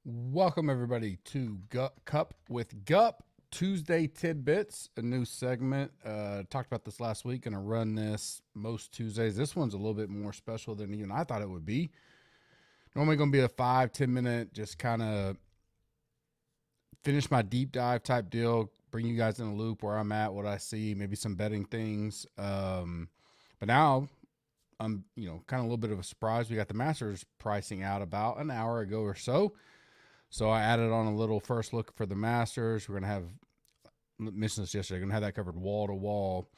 Welcome everybody to Cup with GUP Tuesday Tidbits, a new segment. Talked about this last week. Gonna run this most Tuesdays. This one's a little bit more special than even I thought it would be. Normally gonna be a 5-10 minute, just kind of finish my deep dive type deal, bring you guys in a loop where I'm at, what I see, maybe some betting things. But now I'm, kind of a little bit of a surprise. We got the Masters pricing out about an hour ago or so. So I added on a little first look for the Masters. We're going to have, mentioned this yesterday, going to have that covered wall to wall.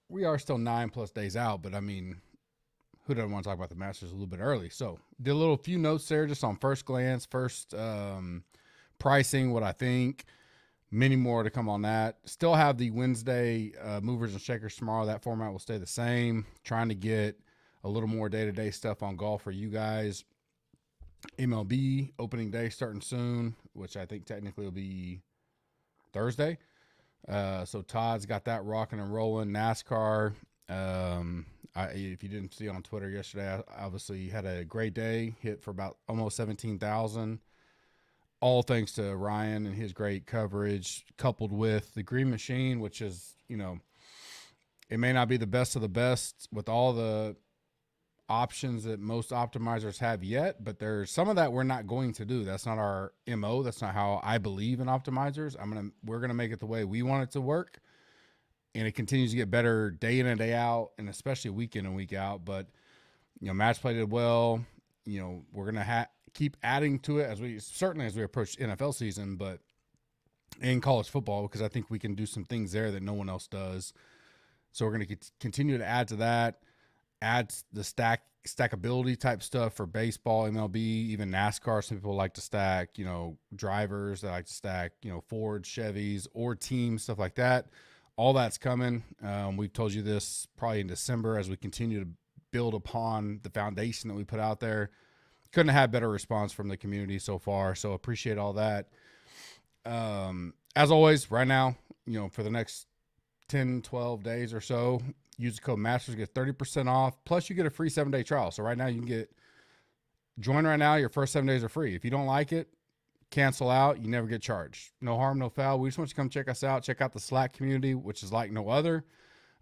We are still 9+ days out, but I mean, who doesn't want to talk about the Masters a little bit early? So did a little few notes there just on first glance, first pricing, what I think. Many more to come on that. Still have the Wednesday movers and shakers tomorrow. That format will stay the same. Trying to get a little more day-to-day stuff on golf for you guys. MLB opening day starting soon, which I think technically will be Thursday. So Todd's got that rocking and rolling. NASCAR. If you didn't see on Twitter yesterday, I obviously had a great day. Hit for about almost 17,000. All thanks to Ryan and his great coverage, coupled with the Green Machine, which is, it may not be the best of the best with all the options that most optimizers have yet, but there's some of that we're not going to do. That's not our MO. That's not how I believe in optimizers. We're going to make it the way we want it to work. And it continues to get better day in and day out, and especially week in and week out. But, match play did well. We're going to keep adding to it as we approach NFL season, but in college football, because I think we can do some things there that no one else does. So we're going to continue to add to that. Add the stackability type stuff for baseball, MLB, even NASCAR. Some people like to stack, drivers. They like to stack, Ford, Chevys, or teams, stuff like that. All that's coming. We've told you this probably in December as we continue to build upon the foundation that we put out there. Couldn't have had better response from the community so far. So appreciate all that. As always, right now, for the next 10, 12 days or so, use the code MASTERS, get 30% off. Plus, you get a free 7-day trial. So right now, you can join right now. Your first 7 days are free. If you don't like it, cancel out. You never get charged. No harm, no foul. We just want you to come check us out. Check out the Slack community, which is like no other.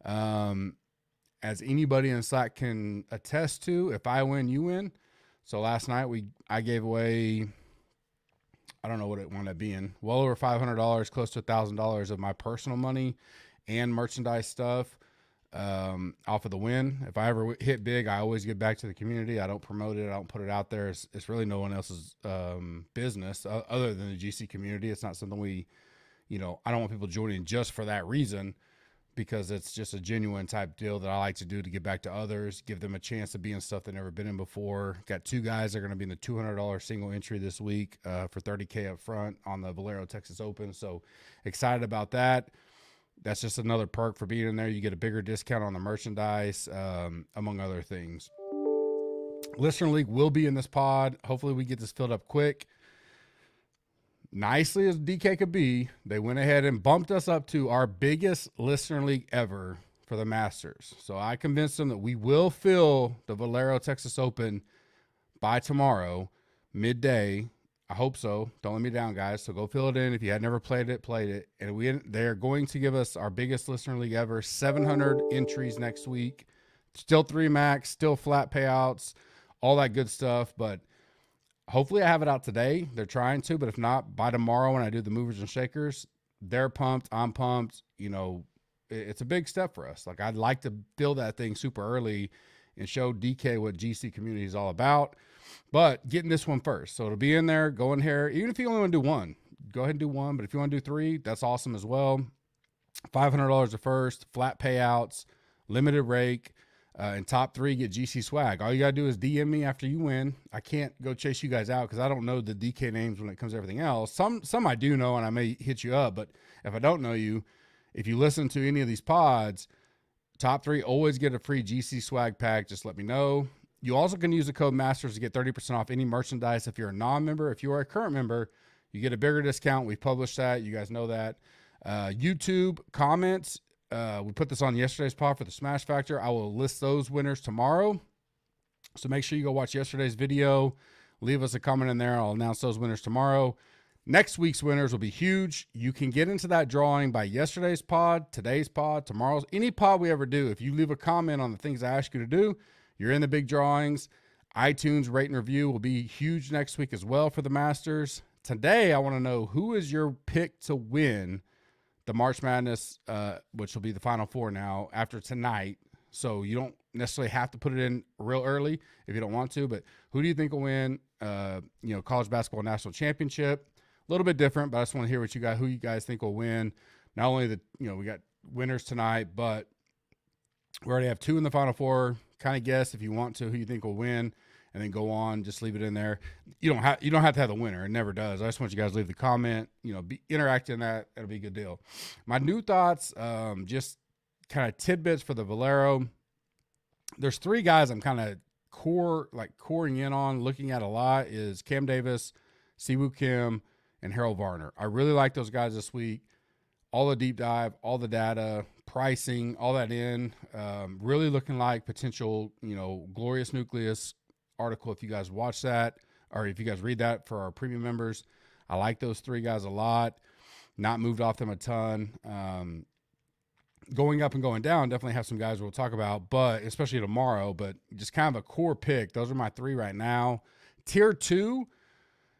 As anybody in Slack can attest to, if I win, you win. So last night, I gave away, I don't know what it wound up being, well over $500, close to $1,000 of my personal money and merchandise stuff. Off of the win. If I ever hit big, I always get back to the community. I don't promote it. I don't put it out there. It's really no one else's business other than the GC community. It's not something I don't want people joining just for that reason, because it's just a genuine type deal that I like to do to give back to others, give them a chance to be in stuff they've never been in before. Got 2 guys that are going to be in the $200 single entry this week for $30K up front on the Valero Texas Open. So excited about that. That's just another perk for being in there. You get a bigger discount on the merchandise, among other things. Listener League will be in this pod. Hopefully we get this filled up quick. Nicely as DK could be, they went ahead and bumped us up to our biggest Listener League ever for the Masters. So I convinced them that we will fill the Valero Texas Open by tomorrow, midday. I hope so. Don't let me down, guys. So go fill it in. If you had never played it, played it. And they're going to give us our biggest Listener League ever, 700 entries next week. Still 3 max, still flat payouts, all that good stuff. But hopefully I have it out today. They're trying to, but if not, by tomorrow when I do the movers and shakers, they're pumped. I'm pumped. It's a big step for us. Like, I'd like to fill that thing super early and show DK what GC community is all about. But getting this one first. So it'll be in there, go in here. Even if you only want to do one, go ahead and do one. But if you want to do 3, that's awesome as well. $500 a first, flat payouts, limited rake, and top 3 get GC swag. All you got to do is DM me after you win. I can't go chase you guys out because I don't know the DK names when it comes to everything else. Some I do know, and I may hit you up. But if I don't know you, if you listen to any of these pods, top 3 always get a free GC swag pack. Just let me know. You also can use the code MASTERS to get 30% off any merchandise. If you're a non-member, if you are a current member, you get a bigger discount. We published that. You guys know that. YouTube comments. We put this on yesterday's pod for the Smash Factor. I will list those winners tomorrow. So make sure you go watch yesterday's video. Leave us a comment in there. I'll announce those winners tomorrow. Next week's winners will be huge. You can get into that drawing by yesterday's pod, today's pod, tomorrow's, any pod we ever do. If you leave a comment on the things I ask you to do, you're in the big drawings. iTunes rate and review will be huge next week as well for the Masters. Today, I want to know, who is your pick to win the March Madness, which will be the Final Four now after tonight. So you don't necessarily have to put it in real early if you don't want to, but who do you think will win, college basketball national championship? A little bit different, but I just want to hear who you guys think will win. Not only we got winners tonight, but we already have 2 in the Final Four. Kind of guess, if you want to, who you think will win, and then go on. Just leave it in there. You don't have to have the winner. It never does. I just want you guys to leave the comment. Be interactive in that. It'll be a good deal. My new thoughts, just kind of tidbits for the Valero. There's 3 guys I'm kind of coring in on, looking at a lot, is Cam Davis, Siwoo Kim, and Harold Varner. I really like those guys this week. All the deep dive, all the data, pricing, all that in. Really looking like potential, glorious nucleus article if you guys watch that, or if you guys read that for our premium members. I like those 3 guys a lot. Not moved off them a ton. Going up and going down, definitely have some guys we'll talk about, but especially tomorrow, but just kind of a core pick. Those are my 3 right now. Tier 2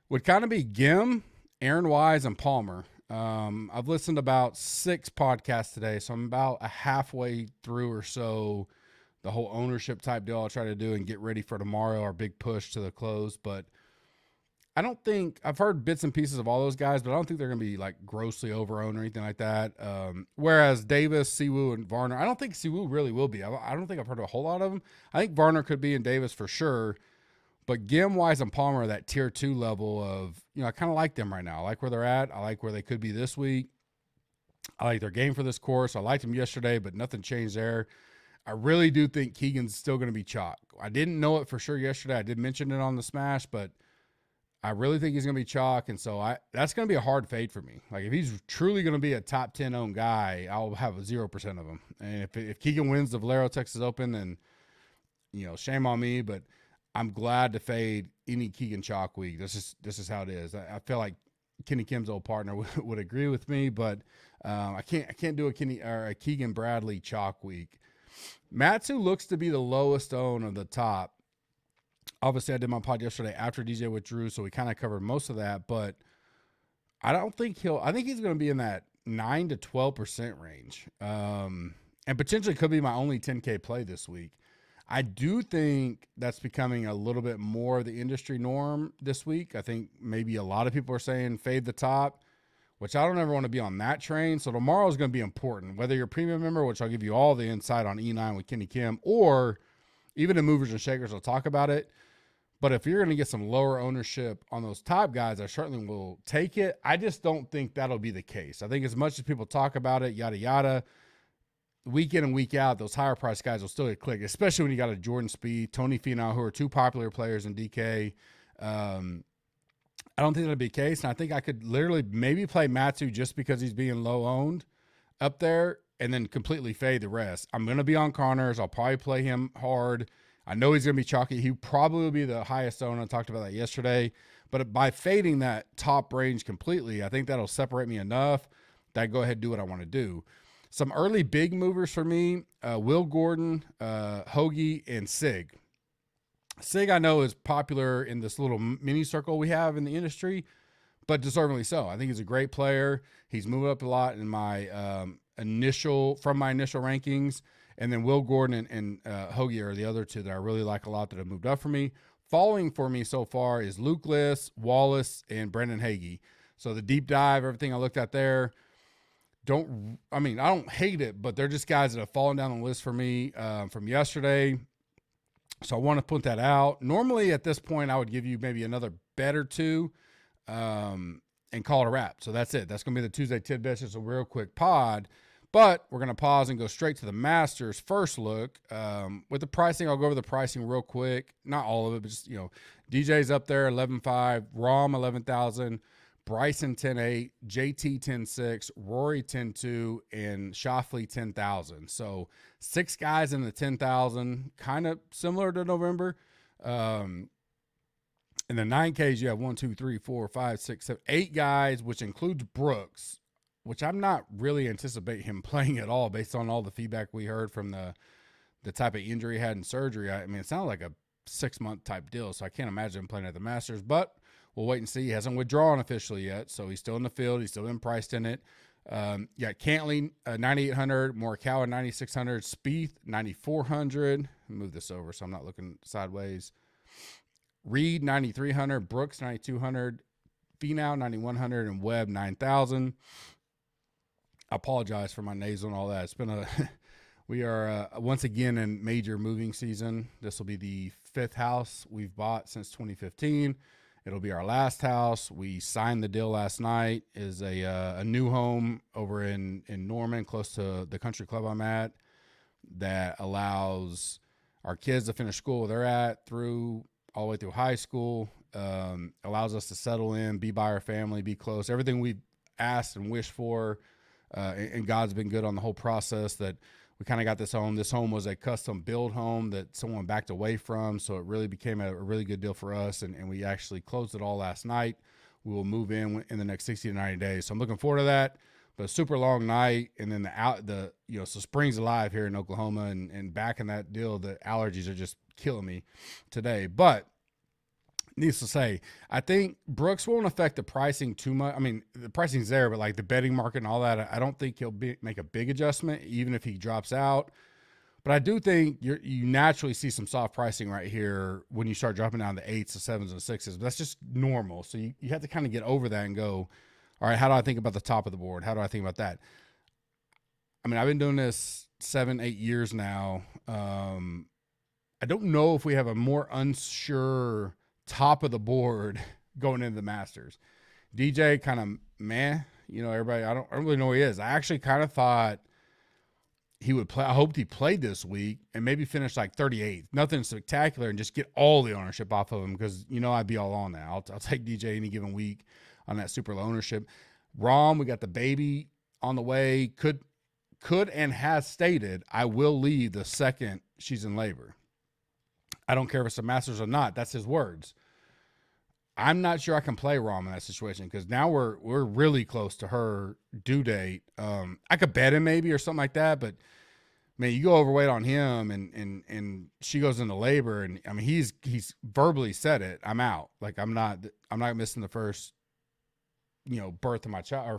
would kind of be Gim, Aaron Wise, and Palmer. I've listened to about 6 podcasts today, so I'm about a halfway through or so the whole ownership type deal I'll try to do and get ready for tomorrow, our big push to the close. But I don't think – I've heard bits and pieces of all those guys, but I don't think they're going to be like grossly over-owned or anything like that. Whereas Davis, Siwoo, and Varner, I don't think Siwoo really will be. I don't think I've heard a whole lot of them. I think Varner could be, and Davis for sure. But Gim, Wise, and Palmer are that tier 2 level of, I kind of like them right now. I like where they're at. I like where they could be this week. I like their game for this course. I liked them yesterday, but nothing changed there. I really do think Keegan's still going to be chalk. I didn't know it for sure yesterday. I did mention it on the Smash, but I really think he's going to be chalk. And so that's going to be a hard fade for me. Like, if he's truly going to be a top 10 owned guy, I'll have 0% of him. And if Keegan wins the Valero Texas Open, then, shame on me, but I'm glad to fade any Keegan chalk week. This is how it is. I feel like Kenny Kim's old partner would agree with me, but I can't do a Keegan Bradley chalk week. Matsu looks to be the lowest owned of the top. Obviously, I did my pod yesterday after DJ withdrew, so we kind of covered most of that, but I think he's going to be in that 9 to 12% range, and potentially could be my only 10K play this week. I do think that's becoming a little bit more of the industry norm this week. I think maybe a lot of people are saying fade the top, which I don't ever want to be on that train. So tomorrow is going to be important, whether you're a premium member, which I'll give you all the insight on E9 with Kenny Kim, or even in Movers and Shakers, I'll talk about it. But if you're going to get some lower ownership on those top guys, I certainly will take it. I just don't think that'll be the case. I think as much as people talk about it, yada, yada, week in and week out, those higher price guys will still get clicked, especially when you got a Jordan Spieth, Tony Finau, who are 2 popular players in DK. I don't think that'll be the case. And I think I could literally maybe play Matsu just because he's being low owned up there and then completely fade the rest. I'm going to be on Connors. I'll probably play him hard. I know he's going to be chalky. He probably will be the highest owned. I talked about that yesterday. But by fading that top range completely, I think that'll separate me enough that I go ahead and do what I want to do. Some early big movers for me, Will Gordon, Hoagie, and Sig. Sig, I know, is popular in this little mini circle we have in the industry, but deservedly so. I think he's a great player. He's moved up a lot in my initial rankings. And then Will Gordon and Hoagie are the other 2 that I really like a lot that have moved up for me. Following for me so far is Luke Liss, Wallace, and Brendan Hagee. So the deep dive, everything I looked at there, I don't hate it, but they're just guys that have fallen down the list for me from yesterday. So I want to put that out. Normally at this point, I would give you maybe another bet or 2 and call it a wrap. So that's it. That's going to be the Tuesday Tidbits. It's a real quick pod, but we're going to pause and go straight to the Masters first look. With the pricing, I'll go over the pricing real quick. Not all of it, but just, DJ's up there, 11.5, Rahm, 11,000. Bryson 10.8, JT 10.6, Rory 10.2, and Schauffele 10,000. So 6 guys in the 10,000, kind of similar to November. In the 9Ks, you have 1, 2, 3, 4, 5, 6, 7, 8 guys, which includes Brooks, which I'm not really anticipate him playing at all based on all the feedback we heard from the type of injury he had in surgery. I mean, it sounded like a 6-month type deal, so I can't imagine him playing at the Masters, but we'll wait and see. He hasn't withdrawn officially yet, so he's still in the field. He's still been priced in it. Yeah, Cantley, 9,800, Morikawa, 9,600, Spieth, 9,400. Move this over so I'm not looking sideways. Reed, 9,300, Brooks, 9,200, Finau, 9,100, and Webb, 9,000. I apologize for my nasal and all that. It's been we are once again in major moving season. This will be the 5th house we've bought since 2015. It'll be our last house. We signed the deal last night. Is a new home over in Norman, close to the country club I'm at, that allows our kids to finish school where they're at through all the way through high school. Allows us to settle in, be by our family, be close. Everything we've asked and wished for, and God's been good on the whole process that we kind of got this home. This home was a custom build home that someone backed away from, so it really became a really good deal for us, and we actually closed it all last night. We will move in the next 60 to 90 days, so I'm looking forward to that. But a super long night, and then so spring's alive here in Oklahoma, and back in that deal, the allergies are just killing me today. But needless to say, I think Brooks won't affect the pricing too much. I mean, the pricing's there, but like the betting market and all that, I don't think he'll make a big adjustment, even if he drops out. But I do think you naturally see some soft pricing right here when you start dropping down the 8s, the 7s, and the 6s. But that's just normal. So you have to kind of get over that and go, all right, how do I think about the top of the board? How do I think about that? I mean, I've been doing this 7, 8 years now. I don't know if we have a more unsure top of the board going into the Masters. DJ kind of meh, everybody, I don't really know who he is. I actually kind of thought he would play. I hoped he played this week and maybe finish like 38th. Nothing spectacular, and just get all the ownership off of him, because I'd be all on that. I'll take DJ any given week on that super low ownership. Rom, we got the baby on the way. Could and has stated, I will leave the second she's in labor. I don't care if it's the Masters or not. That's his words. I'm not sure I can play Rom in that situation, because now we're really close to her due date. I could bet him maybe or something like that, but man, you go overweight on him and she goes into labor, and I mean he's verbally said it. I'm out. Like I'm not missing the first birth of my child, or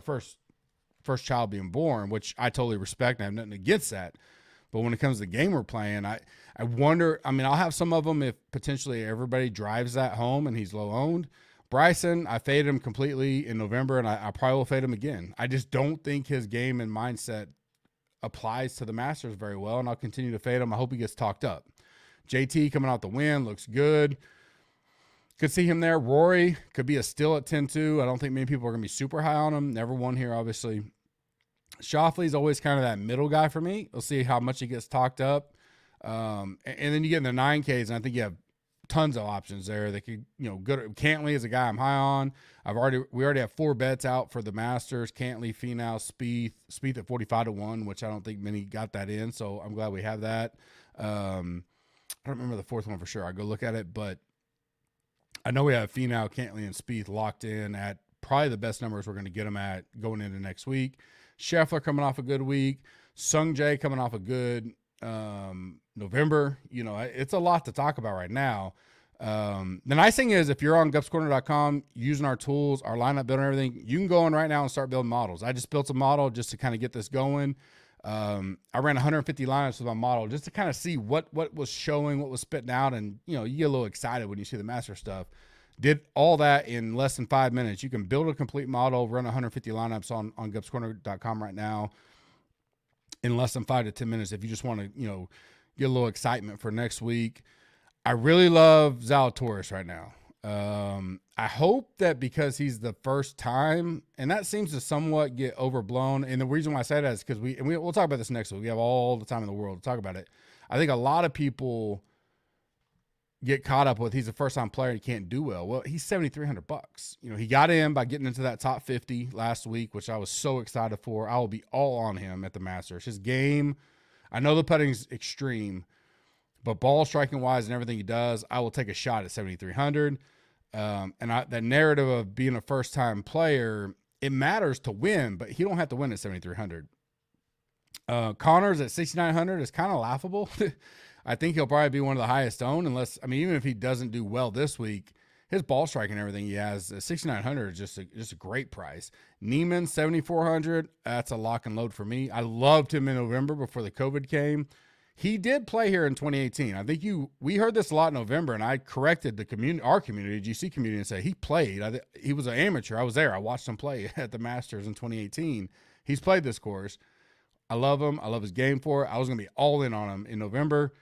first child being born, which I totally respect and I have nothing against that. But when it comes to the game we're playing, I wonder, I mean, I'll have some of them if potentially everybody drives that home and he's low owned. Bryson, I faded him completely in November, and I probably will fade him again. I just don't think his game and mindset applies to the Masters very well, and I'll continue to fade him. I hope he gets talked up. JT coming out the win, looks good. Could see him there. Rory could be a steal at 10-2. I don't think many people are going to be super high on him. Never won here, obviously. Shoffley's always kind of that middle guy for me. We'll see how much he gets talked up. And then you get in the 9Ks, and I think you have tons of options there. They could, good. Cantley is a guy I'm high on. We already have 4 bets out for the Masters. Cantley, Finau, Spieth at 45-1, which I don't think many got that in. So I'm glad we have that. I don't remember the 4th one for sure. I'll go look at it, but I know we have Finau, Cantley, and Spieth locked in at probably the best numbers we're going to get them at going into next week. Scheffler coming off a good week. Sung Jae coming off a good November. It's a lot to talk about right now. The nice thing is, if you're on gupscorner.com using our tools, our lineup builder and everything, you can go in right now and start building models. I just built a model just to kind of get this going. I ran 150 lineups with my model just to kind of see what was showing, what was spitting out. And, you get a little excited when you see the master stuff. Did all that in less than 5 minutes. You can build a complete model, run 150 lineups on gupscorner.com right now in less than 5 to 10 minutes if you just want to, get a little excitement for next week. I really love Zalatoris right now. I hope that because he's the first time, and that seems to somewhat get overblown. And the reason why I say that is because we'll talk about this next week. We have all the time in the world to talk about it. I think a lot of people get caught up with he's a first-time player and he can't do well. Well, he's $7,300. He got in by getting into that top 50 last week, which I was so excited for. I will be all on him at the Masters. His game, I know the putting's extreme, but ball striking wise and everything he does, I will take a shot at 7,300. The narrative of being a first-time player, it matters to win, but he don't have to win at 7,300. Connors at 6,900 is kind of laughable. I think he'll probably be one of the highest owned, even if he doesn't do well this week, his ball strike and everything he has, 6,900 is just a great price. Neiman, 7,400, that's a lock and load for me. I loved him in November before the COVID came. He did play here in 2018. I think we heard this a lot in November, and I corrected our community, GC community, and said he played. He was an amateur. I was there. I watched him play at the Masters in 2018. He's played this course. I love him. I love his game for it. I was going to be all in on him in November.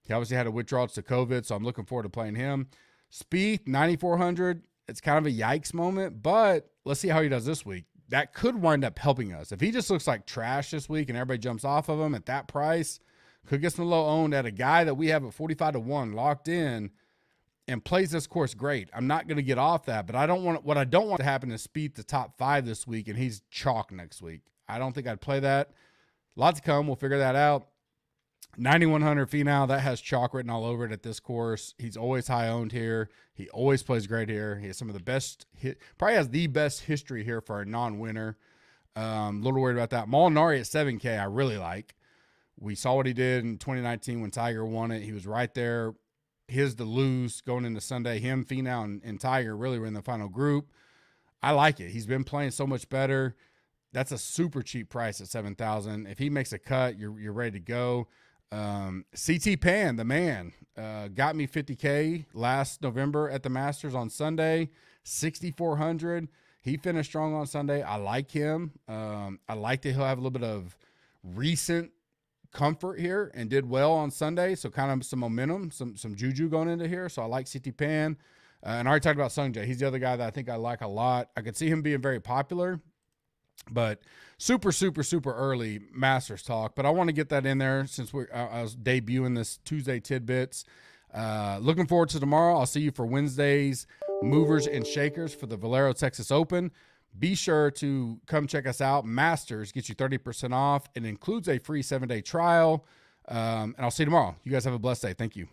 He obviously had a withdrawal to COVID, so I'm looking forward to playing him. Spieth, 9,400. It's kind of a yikes moment, but let's see how he does this week. That could wind up helping us. If he just looks like trash this week and everybody jumps off of him at that price, could get some low owned at a guy that we have at 45-1 locked in and plays this course great. I'm not going to get off that, but what I don't want to happen is Spieth the top 5 this week and he's chalk next week. I don't think I'd play that. Lots to come. We'll figure that out. 9,100 Finau, that has chalk written all over it at this course. He's always high owned here. He always plays great here. He has some of the best, probably has the best history here for a non-winner. A little worried about that. Molinari at 7K, I really like. We saw what he did in 2019 when Tiger won it. He was right there. His to lose going into Sunday. Him, Finau, and Tiger really were in the final group. I like it. He's been playing so much better. That's a super cheap price at 7,000. If he makes a cut, you're ready to go. CT Pan, the man, got me 50K last November at the Masters on Sunday, 6,400. He finished strong on Sunday. I like him. I like that he'll have a little bit of recent comfort here and did well on Sunday. So kind of some momentum, some juju going into here. So I like CT Pan. And I already talked about Sung Jae. He's the other guy that I think I like a lot. I could see him being very popular, but super, super, super early Masters talk. But I want to get that in there since I was debuting this Tuesday Tidbits. Looking forward to tomorrow. I'll see you for Wednesday's movers and shakers for the Valero Texas Open. Be sure to come check us out. Masters gets you 30% off. It includes a free 7-day trial. And I'll see you tomorrow. You guys have a blessed day. Thank you.